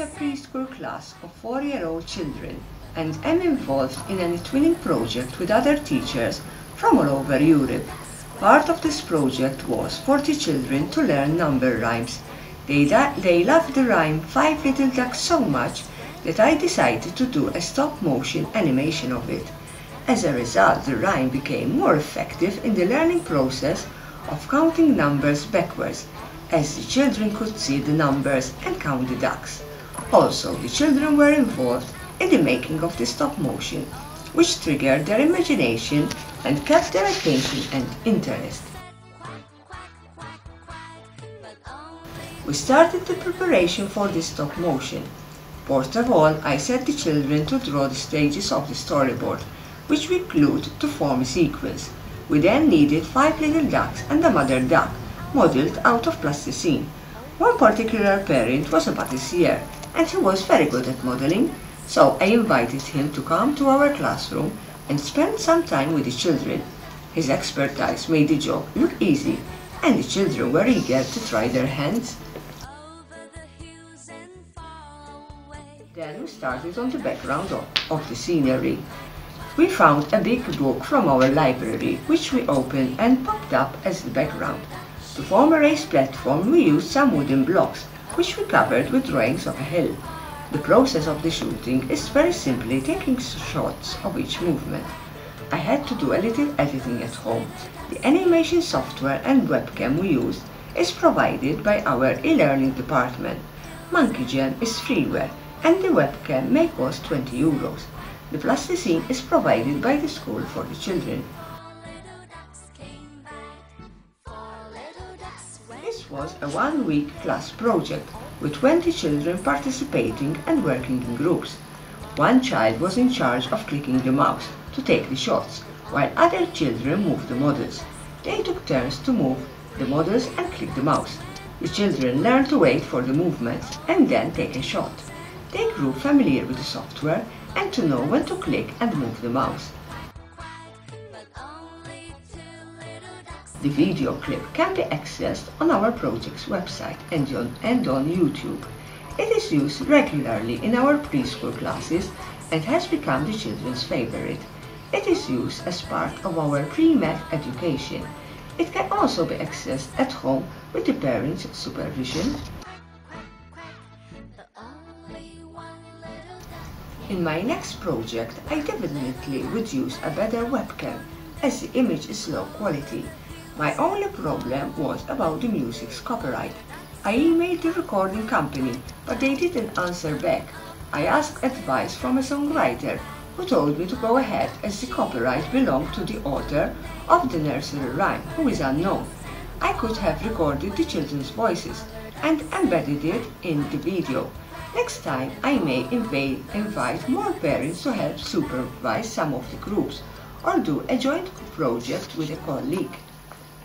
a preschool class of 4-year-old children and am involved in a twinning project with other teachers from all over Europe. Part of this project was for the children to learn number rhymes. They loved the rhyme 5 Little Ducks so much that I decided to do a stop-motion animation of it. As a result, the rhyme became more effective in the learning process of counting numbers backwards, as the children could see the numbers and count the ducks. Also, the children were involved in the making of the stop-motion, which triggered their imagination and kept their attention and interest. We started the preparation for the stop-motion. First of all, I set the children to draw the stages of the storyboard, which we glued to form a sequence. We then needed 5 little ducks and a mother duck, modelled out of plasticine. One particular parent was a patissier, and he was very good at modelling, so I invited him to come to our classroom and spend some time with the children. His expertise made the job look easy, and the children were eager to try their hands. Then we started on the background of the scenery. We found a big book from our library, which we opened and popped up as the background. To form a raised platform, we used some wooden blocks, which we covered with drawings of a hill. The process of the shooting is very simply taking shots of each movement. I had to do a little editing at home. The animation software and webcam we used is provided by our e-learning department. MonkeyJam is freeware, and the webcam may cost 20 euros. The plasticine is provided by the school for the children. This was a one-week class project with 20 children participating and working in groups. One child was in charge of clicking the mouse to take the shots, while other children moved the models. They took turns to move the models and click the mouse. The children learned to wait for the movements and then take a shot. They grew familiar with the software and to know when to click and move the mouse. The video clip can be accessed on our project's website and on YouTube. It is used regularly in our preschool classes and has become the children's favorite. It is used as part of our pre-math education. It can also be accessed at home with the parents' supervision. In my next project, I definitely would use a better webcam, as the image is low quality. My only problem was about the music's copyright. I emailed the recording company, but they didn't answer back. I asked advice from a songwriter, who told me to go ahead as the copyright belonged to the author of the nursery rhyme, who is unknown. I could have recorded the children's voices and embedded it in the video. Next time, I may invite more parents to help supervise some of the groups, or do a joint project with a colleague.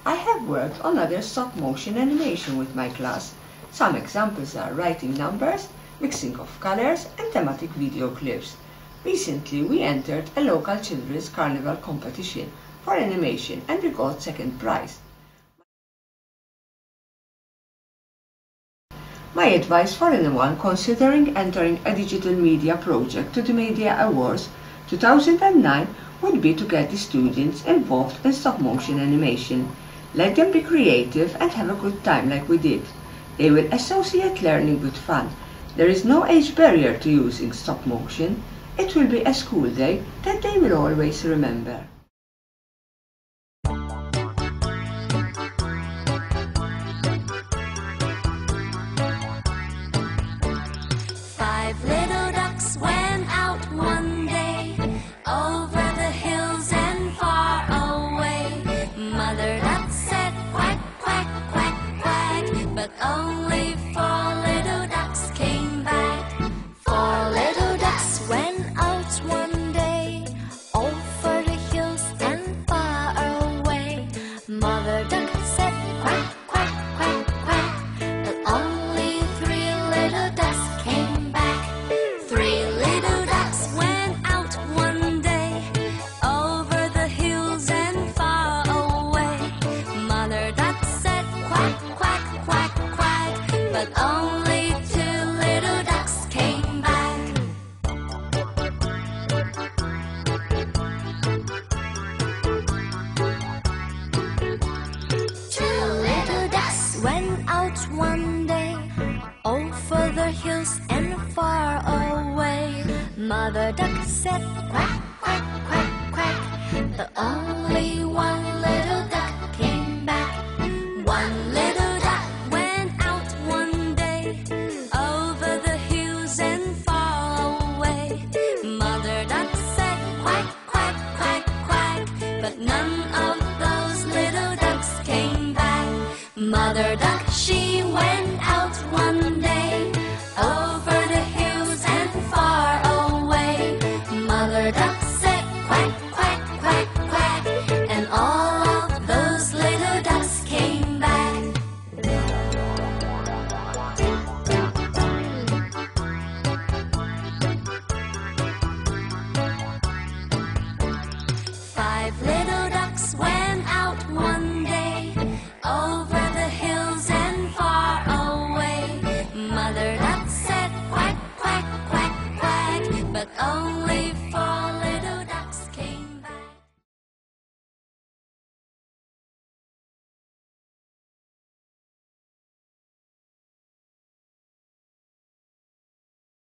I have worked on other stop-motion animation with my class. Some examples are writing numbers, mixing of colors, and thematic video clips. Recently, we entered a local children's carnival competition for animation and we got second prize. My advice for anyone considering entering a digital media project to the MEDEA Awards 2009 would be to get the students involved in stop-motion animation. Let them be creative and have a good time like we did. They will associate learning with fun. There is no age barrier to using stop-motion. It will be a school day that they will always remember. Five little ducks went out one day over the hills and far away. Mother duck said quack, quack, quack, quack, but only 4 little ducks came back. 4 little ducks went out one day over the hills and far away. Mother duck said quack, quack, quack, quack, but only 3 little ducks came back. 3 little ducks went out one day over the hills and far away. Mother duck said quack, quack, quack, quack, went out one day over the hills and far away. Mother duck said quack, quack, quack, quack, but only one little duck came back. One little duck went out one day over the hills and far away. Mother duck said quack, quack, quack, quack, but none of those little ducks came back. Mother duck, she went out one day over the hills and far away. Mother duck said quack, quack, quack, quack, and all of those little ducks came back. Five little ducks went out one day over the hills and far away. Mother duck said quack, quack, quack, quack, but only four